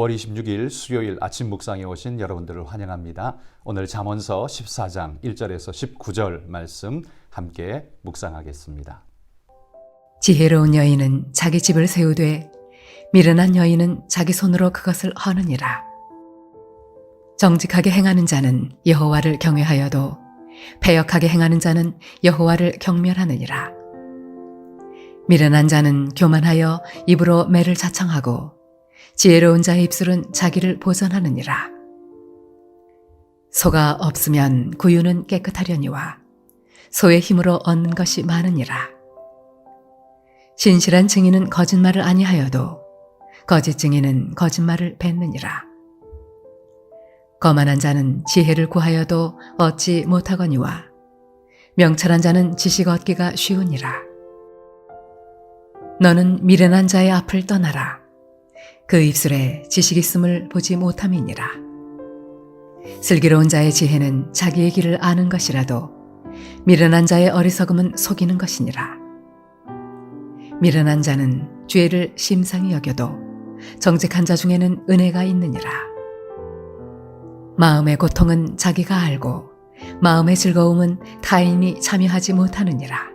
5월 26일 수요일 아침 묵상에 오신 여러분들을 환영합니다. 오늘 잠언서 14장 1절에서 19절 말씀 함께 묵상하겠습니다. 지혜로운 여인은 자기 집을 세우되 미련한 여인은 자기 손으로 그것을 허느니라. 정직하게 행하는 자는 여호와를 경외하여도 패역하게 행하는 자는 여호와를 경멸하느니라. 미련한 자는 교만하여 입으로 매를 자청하고 지혜로운 자의 입술은 자기를 보전하느니라. 소가 없으면 구유는 깨끗하려니와 소의 힘으로 얻는 것이 많으니라. 신실한 증인은 거짓말을 아니하여도 거짓 증인은 거짓말을 뱉느니라. 거만한 자는 지혜를 구하여도 얻지 못하거니와 명철한 자는 지식 얻기가 쉬우니라. 너는 미련한 자의 앞을 떠나라. 그 입술에 지식 있음을 보지 못함이니라. 슬기로운 자의 지혜는 자기의 길을 아는 것이라도 미련한 자의 어리석음은 속이는 것이니라. 미련한 자는 죄를 심상히 여겨도 정직한 자 중에는 은혜가 있느니라. 마음의 고통은 자기가 알고 마음의 즐거움은 타인이 참여하지 못하느니라.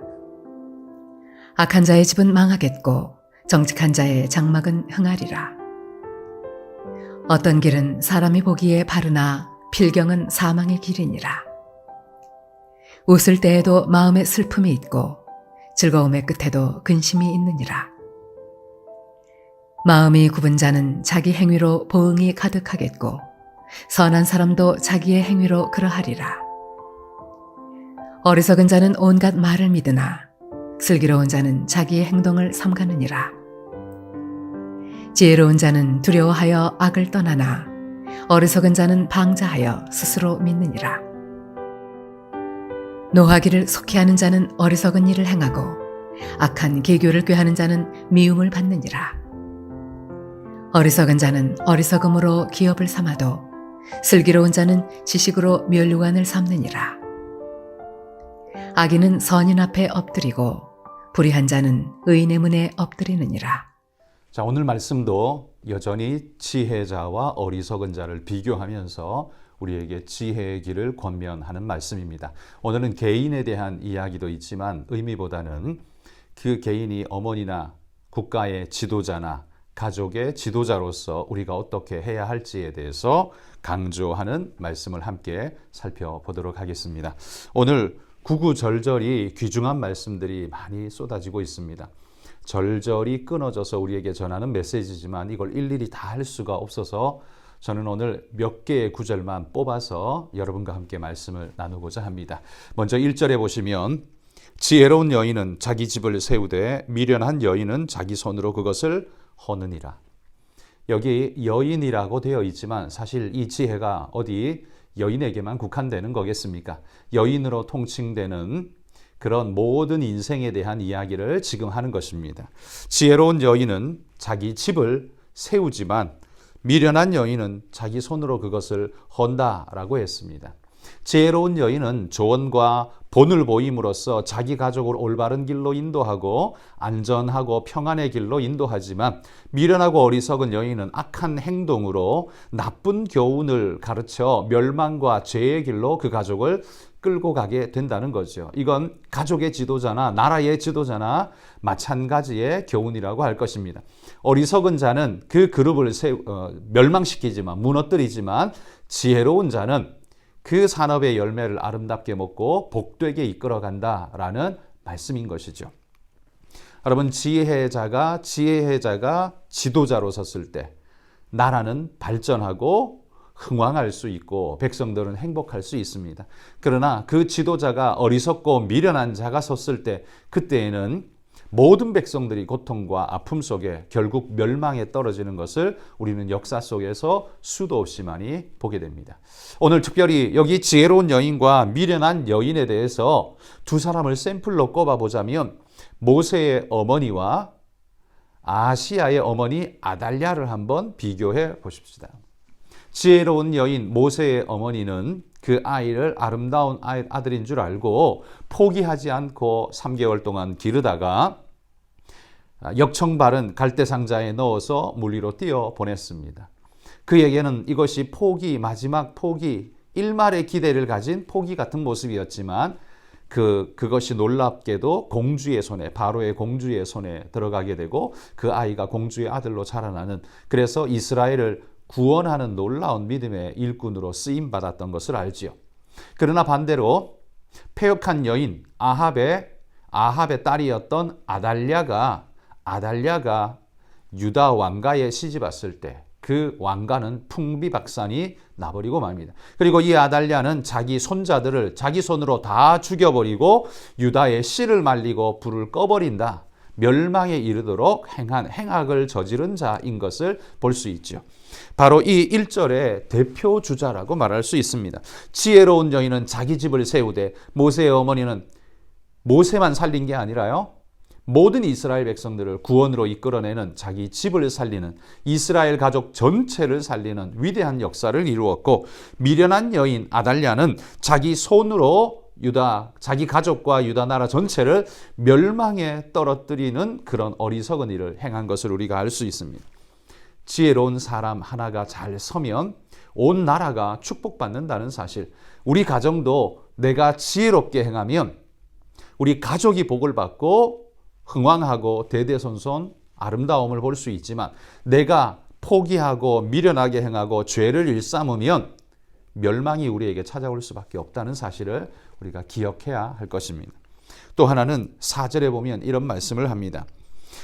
악한 자의 집은 망하겠고 정직한 자의 장막은 흥하리라. 어떤 길은 사람이 보기에 바르나 필경은 사망의 길이니라. 웃을 때에도 마음에 슬픔이 있고 즐거움의 끝에도 근심이 있느니라. 마음이 굽은 자는 자기 행위로 보응이 가득하겠고 선한 사람도 자기의 행위로 그러하리라. 어리석은 자는 온갖 말을 믿으나 슬기로운 자는 자기의 행동을 삼가느니라. 지혜로운 자는 두려워하여 악을 떠나나 어리석은 자는 방자하여 스스로 믿느니라. 노하기를 속히하는 자는 어리석은 일을 행하고 악한 계교를 꾀하는 자는 미움을 받느니라. 어리석은 자는 어리석음으로 기업을 삼아도 슬기로운 자는 지식으로 면류관을 삼느니라. 악인은 선인 앞에 엎드리고 불의한 자는 의인의 문에 엎드리느니라. 자, 오늘 말씀도 여전히 지혜자와 어리석은 자를 비교하면서 우리에게 지혜의 길을 권면하는 말씀입니다. 오늘은 개인에 대한 이야기도 있지만 의미보다는 그 개인이 어머니나 국가의 지도자나 가족의 지도자로서 우리가 어떻게 해야 할지에 대해서 강조하는 말씀을 함께 살펴보도록 하겠습니다. 오늘 구구절절이 귀중한 말씀들이 많이 쏟아지고 있습니다. 절절히 끊어져서 우리에게 전하는 메시지지만 이걸 일일이 다 할 수가 없어서 저는 오늘 몇 개의 구절만 뽑아서 여러분과 함께 말씀을 나누고자 합니다. 먼저 1절에 보시면 지혜로운 여인은 자기 집을 세우되 미련한 여인은 자기 손으로 그것을 허느니라. 여기 여인이라고 되어 있지만 사실 이 지혜가 어디 여인에게만 국한되는 거겠습니까? 여인으로 통칭되는 그런 모든 인생에 대한 이야기를 지금 하는 것입니다. 지혜로운 여인은 자기 집을 세우지만 미련한 여인은 자기 손으로 그것을 헌다라고 했습니다. 지혜로운 여인은 조언과 본을 보임으로써 자기 가족을 올바른 길로 인도하고 안전하고 평안의 길로 인도하지만 미련하고 어리석은 여인은 악한 행동으로 나쁜 교훈을 가르쳐 멸망과 죄의 길로 그 가족을 끌고 가게 된다는 거죠. 이건 가족의 지도자나 나라의 지도자나 마찬가지의 교훈이라고 할 것입니다. 어리석은 자는 그 그룹을 멸망시키지만 무너뜨리지만 지혜로운 자는 그 산업의 열매를 아름답게 먹고 복되게 이끌어간다라는 말씀인 것이죠. 여러분, 지혜자가 지도자로 섰을 때 나라는 발전하고 흥왕할 수 있고 백성들은 행복할 수 있습니다. 그러나 그 지도자가 어리석고 미련한 자가 섰을 때 그때에는 모든 백성들이 고통과 아픔 속에 결국 멸망에 떨어지는 것을 우리는 역사 속에서 수도 없이 많이 보게 됩니다. 오늘 특별히 여기 지혜로운 여인과 미련한 여인에 대해서 두 사람을 샘플로 꼽아보자면 모세의 어머니와 아시아의 어머니 아달랴를 한번 비교해 보십시다. 지혜로운 여인 모세의 어머니는 그 아이를 아름다운 아들인 줄 알고 포기하지 않고 3개월 동안 기르다가 역청 바른 갈대 상자에 넣어서 물 위로 띄어 보냈습니다. 그에게는 이것이 포기, 마지막 포기, 일말의 기대를 가진 포기 같은 모습이었지만 그것이 놀랍게도 공주의 손에, 바로의 공주의 손에 들어가게 되고 그 아이가 공주의 아들로 자라나는, 그래서 이스라엘을 구원하는 놀라운 믿음의 일꾼으로 쓰임 받았던 것을 알지요. 그러나 반대로 패역한 여인 아합의 딸이었던 아달랴가 유다 왕가에 시집 왔을 때 그 왕가는 풍비박산이 나버리고 맙니다. 그리고 이 아달랴는 자기 손자들을 자기 손으로 다 죽여버리고 유다의 씨를 말리고 불을 꺼버린다, 멸망에 이르도록 행한 행악을 저지른 자인 것을 볼 수 있죠. 바로 이 1절의 대표 주자라고 말할 수 있습니다. 지혜로운 여인은 자기 집을 세우되, 모세의 어머니는 모세만 살린 게 아니라요, 모든 이스라엘 백성들을 구원으로 이끌어내는, 자기 집을 살리는, 이스라엘 가족 전체를 살리는 위대한 역사를 이루었고, 미련한 여인 아달랴는 자기 손으로 자기 가족과 유다 나라 전체를 멸망에 떨어뜨리는 그런 어리석은 일을 행한 것을 우리가 알 수 있습니다. 지혜로운 사람 하나가 잘 서면 온 나라가 축복받는다는 사실, 우리 가정도 내가 지혜롭게 행하면 우리 가족이 복을 받고 흥왕하고 대대손손 아름다움을 볼 수 있지만, 내가 포기하고 미련하게 행하고 죄를 일삼으면 멸망이 우리에게 찾아올 수밖에 없다는 사실을 우리가 기억해야 할 것입니다. 또 하나는 4절에 보면 이런 말씀을 합니다.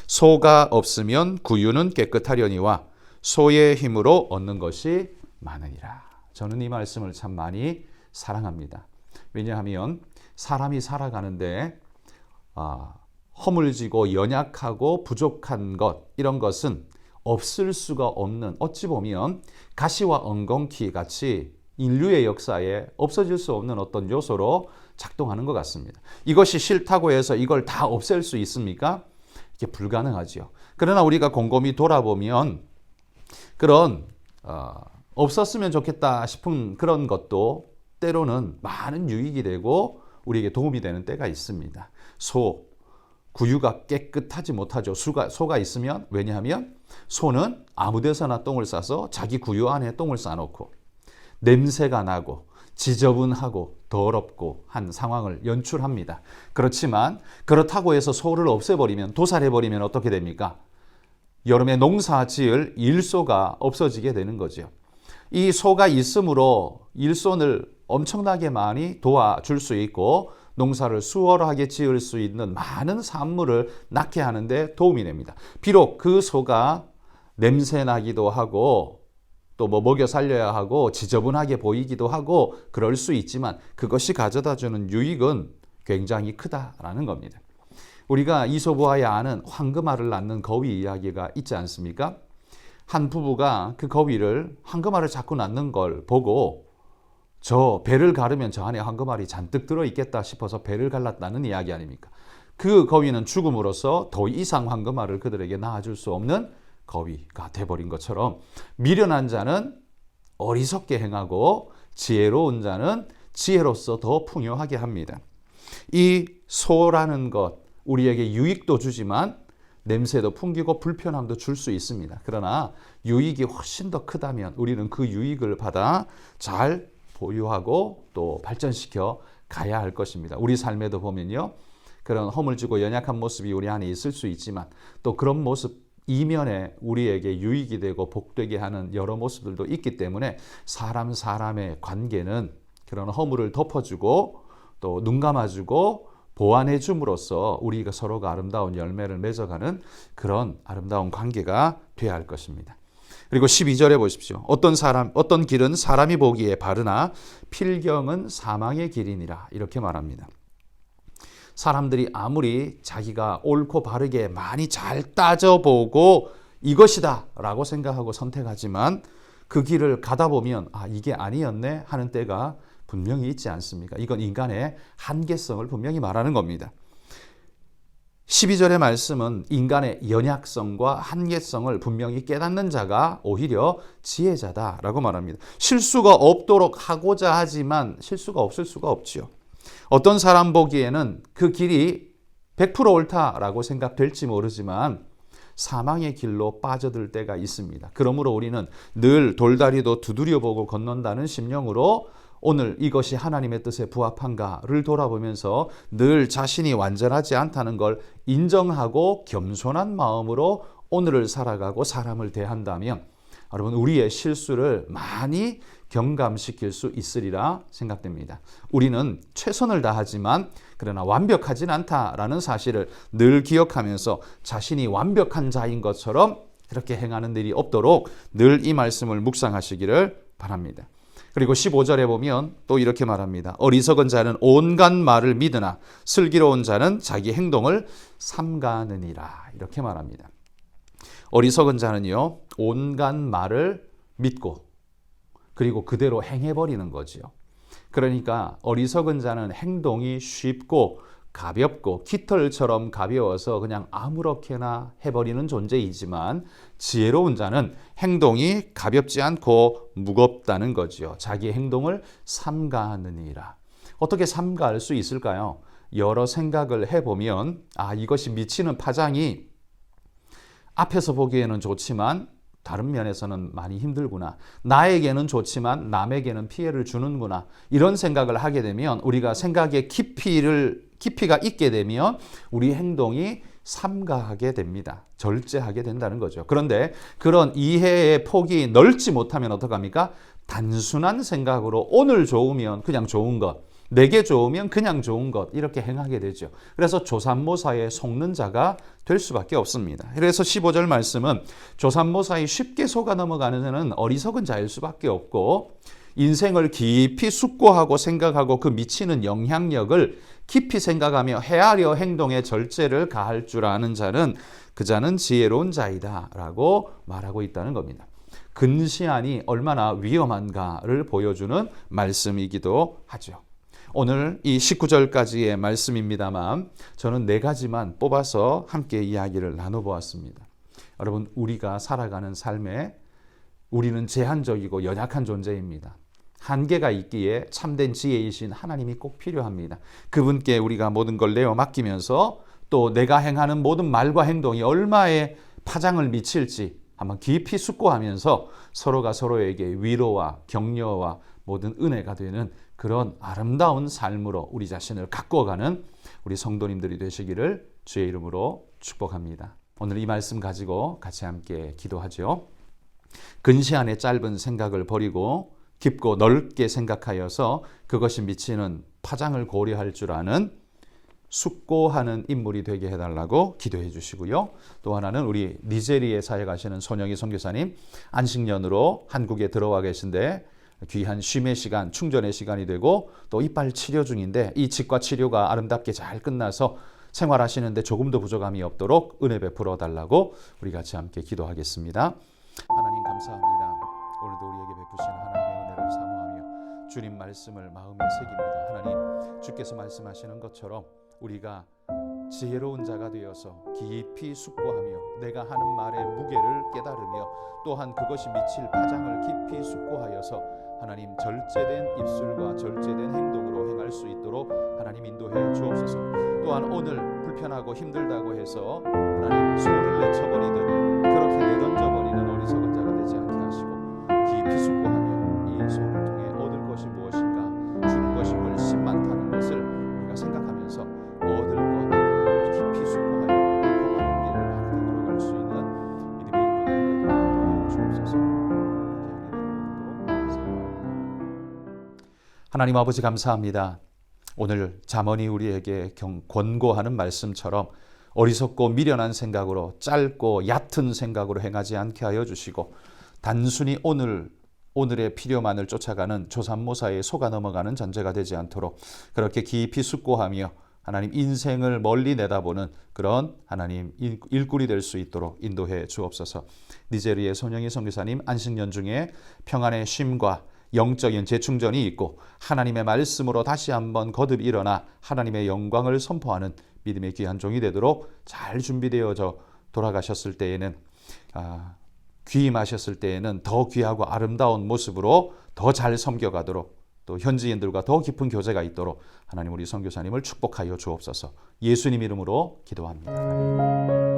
소가 없으면 구유는 깨끗하려니와 소의 힘으로 얻는 것이 많으니라. 저는 이 말씀을 참 많이 사랑합니다. 왜냐하면 사람이 살아가는데 허물지고 연약하고 부족한 것, 이런 것은 없을 수가 없는, 어찌 보면 가시와 엉겅퀴 같이 인류의 역사에 없어질 수 없는 어떤 요소로 작동하는 것 같습니다. 이것이 싫다고 해서 이걸 다 없앨 수 있습니까? 이게 불가능하죠. 그러나 우리가 곰곰이 돌아보면 그런 없었으면 좋겠다 싶은 그런 것도 때로는 많은 유익이 되고 우리에게 도움이 되는 때가 있습니다. 구유가 깨끗하지 못하죠. 소가 있으면, 왜냐하면 소는 아무 데서나 똥을 싸서 자기 구유 안에 똥을 싸놓고 냄새가 나고 지저분하고 더럽고 한 상황을 연출합니다. 그렇지만 그렇다고 해서 소를 없애버리면, 도살해버리면 어떻게 됩니까? 여름에 농사 지을 일소가 없어지게 되는 거죠. 이 소가 있으므로 일손을 엄청나게 많이 도와줄 수 있고 농사를 수월하게 지을 수 있는 많은 산물을 낳게 하는데 도움이 됩니다. 비록 그 소가 냄새 나기도 하고 또 먹여 살려야 하고 지저분하게 보이기도 하고 그럴 수 있지만, 그것이 가져다주는 유익은 굉장히 크다라는 겁니다. 우리가 이솝우화에 아는 황금알을 낳는 거위 이야기가 있지 않습니까? 한 부부가 그 거위를, 황금알을 자꾸 낳는 걸 보고 저 배를 가르면 저 안에 황금알이 잔뜩 들어있겠다 싶어서 배를 갈랐다는 이야기 아닙니까? 그 거위는 죽음으로써 더 이상 황금알을 그들에게 낳아줄 수 없는 거위가 돼버린 것처럼, 미련한 자는 어리석게 행하고 지혜로운 자는 지혜로서 더 풍요하게 합니다. 이 소라는 것, 우리에게 유익도 주지만 냄새도 풍기고 불편함도 줄 수 있습니다. 그러나 유익이 훨씬 더 크다면 우리는 그 유익을 받아 잘 보유하고 또 발전시켜 가야 할 것입니다. 우리 삶에도 보면요, 그런 허물지고 연약한 모습이 우리 안에 있을 수 있지만 또 그런 모습 이면에 우리에게 유익이 되고 복되게 하는 여러 모습들도 있기 때문에 사람의 관계는 그런 허물을 덮어주고 또 눈 감아주고 보완해 줌으로써 우리가 서로가 아름다운 열매를 맺어가는 그런 아름다운 관계가 되어야 할 것입니다. 그리고 12절에 보십시오. 어떤 길은 사람이 보기에 바르나 필경은 사망의 길이니라, 이렇게 말합니다. 사람들이 아무리 자기가 옳고 바르게 많이 잘 따져보고 이것이다 라고 생각하고 선택하지만 그 길을 가다 보면 이게 아니었네 하는 때가 분명히 있지 않습니까? 이건 인간의 한계성을 분명히 말하는 겁니다. 12절의 말씀은 인간의 연약성과 한계성을 분명히 깨닫는 자가 오히려 지혜자다라고 말합니다. 실수가 없도록 하고자 하지만 실수가 없을 수가 없지요. 어떤 사람 보기에는 그 길이 100% 옳다라고 생각될지 모르지만 사망의 길로 빠져들 때가 있습니다. 그러므로 우리는 늘 돌다리도 두드려보고 건넌다는 심령으로 오늘 이것이 하나님의 뜻에 부합한가를 돌아보면서 늘 자신이 완전하지 않다는 걸 인정하고 겸손한 마음으로 오늘을 살아가고 사람을 대한다면 여러분 우리의 실수를 많이 경감시킬 수 있으리라 생각됩니다. 우리는 최선을 다하지만 그러나 완벽하진 않다라는 사실을 늘 기억하면서 자신이 완벽한 자인 것처럼 그렇게 행하는 일이 없도록 늘 이 말씀을 묵상하시기를 바랍니다. 그리고 15절에 보면 또 이렇게 말합니다. 어리석은 자는 온갖 말을 믿으나 슬기로운 자는 자기 행동을 삼가느니라. 이렇게 말합니다. 어리석은 자는요, 온갖 말을 믿고 그리고 그대로 행해버리는 거지요. 그러니까 어리석은 자는 행동이 쉽고 가볍고 깃털처럼 가벼워서 그냥 아무렇게나 해버리는 존재이지만 지혜로운 자는 행동이 가볍지 않고 무겁다는 거지요. 자기 행동을 삼가하느니라. 어떻게 삼가할 수 있을까요? 여러 생각을 해보면 이것이 미치는 파장이 앞에서 보기에는 좋지만 다른 면에서는 많이 힘들구나. 나에게는 좋지만 남에게는 피해를 주는구나. 이런 생각을 하게 되면 우리가 생각의 깊이가 있게 되면 우리 행동이 삼가하게 됩니다. 절제하게 된다는 거죠. 그런데 그런 이해의 폭이 넓지 못하면 어떡합니까? 단순한 생각으로 오늘 좋으면 그냥 좋은 것, 내게 좋으면 그냥 좋은 것 이렇게 행하게 되죠. 그래서 조삼모사에 속는 자가 될 수밖에 없습니다. 그래서 15절 말씀은 조삼모사에 쉽게 속아 넘어가는 자는 어리석은 자일 수밖에 없고 인생을 깊이 숙고하고 생각하고 그 미치는 영향력을 깊이 생각하며 헤아려 행동에 절제를 가할 줄 아는 자는 그 자는 지혜로운 자이다 라고 말하고 있다는 겁니다. 근시안이 얼마나 위험한가를 보여주는 말씀이기도 하죠. 오늘 이 19절까지의 말씀입니다만 저는 4가지만 뽑아서 함께 이야기를 나눠보았습니다. 여러분 우리가 살아가는 삶에 우리는 제한적이고 연약한 존재입니다. 한계가 있기에 참된 지혜이신 하나님이 꼭 필요합니다. 그분께 우리가 모든 걸 내어 맡기면서 또 내가 행하는 모든 말과 행동이 얼마의 파장을 미칠지 한번 깊이 숙고하면서 서로가 서로에게 위로와 격려와 모든 은혜가 되는 그런 아름다운 삶으로 우리 자신을 가꿔가는 우리 성도님들이 되시기를 주의 이름으로 축복합니다. 오늘 이 말씀 가지고 같이 함께 기도하죠. 근시안의 짧은 생각을 버리고 깊고 넓게 생각하여서 그것이 미치는 파장을 고려할 줄 아는 숙고하는 인물이 되게 해달라고 기도해 주시고요. 또 하나는 우리 니제리에 사역하시는 손영희 선교사님 안식년으로 한국에 들어와 계신데 귀한 쉼의 시간, 충전의 시간이 되고 또 이빨 치료 중인데 이 치과 치료가 아름답게 잘 끝나서 생활하시는데 조금도 부족함이 없도록 은혜 베풀어 달라고 우리 같이 함께 기도하겠습니다. 하나님 감사합니다. 오늘도 우리에게 베푸시는 하나님의 은혜를 사모하며 주님 말씀을 마음에 새깁니다. 하나님 주께서 말씀하시는 것처럼 우리가 지혜로운 자가 되어서 깊이 숙고하며 내가 하는 말의 무게를 깨달으며 또한 그것이 미칠 파장을 깊이 숙고하여서 하나님 절제된 입술과 절제된 행동으로 행할 수 있도록 하나님 인도해 주옵소서. 또한 오늘 불편하고 힘들다고 해서 하나님 소를 내쳐버리든 그렇게 내던져버리는 어리석은 자가 되지 않게 하시고 깊이 숙고하며 이 소를 통해 얻을 것이 무엇인가 주는 것이 훨씬 많다는 것을 우리가 생각하면서 얻을 것 깊이 숙고하여 옳고 바른 길을 바르게 걸어갈 수 있는 믿음의 일꾼들이 되도록 주옵소서. 하나님 아버지 감사합니다. 오늘 잠언이 우리에게 권고하는 말씀처럼 어리석고 미련한 생각으로 짧고 얕은 생각으로 행하지 않게 하여 주시고 단순히 오늘의 필요만을 쫓아가는 조삼모사에 속아 넘어가는 전제가 되지 않도록 그렇게 깊이 숙고하며 하나님 인생을 멀리 내다보는 그런 하나님 일꾼이 될 수 있도록 인도해 주옵소서. 니제리의 손영희 선교사님 안식년 중에 평안의 쉼과 영적인 재충전이 있고 하나님의 말씀으로 다시 한번 거듭 일어나 하나님의 영광을 선포하는 믿음의 귀한 종이 되도록 잘 준비되어져 돌아가셨을 때에는 귀임하셨을 때에는 더 귀하고 아름다운 모습으로 더 잘 섬겨가도록 또 현지인들과 더 깊은 교제가 있도록 하나님 우리 선교사님을 축복하여 주옵소서. 예수님 이름으로 기도합니다. 아멘.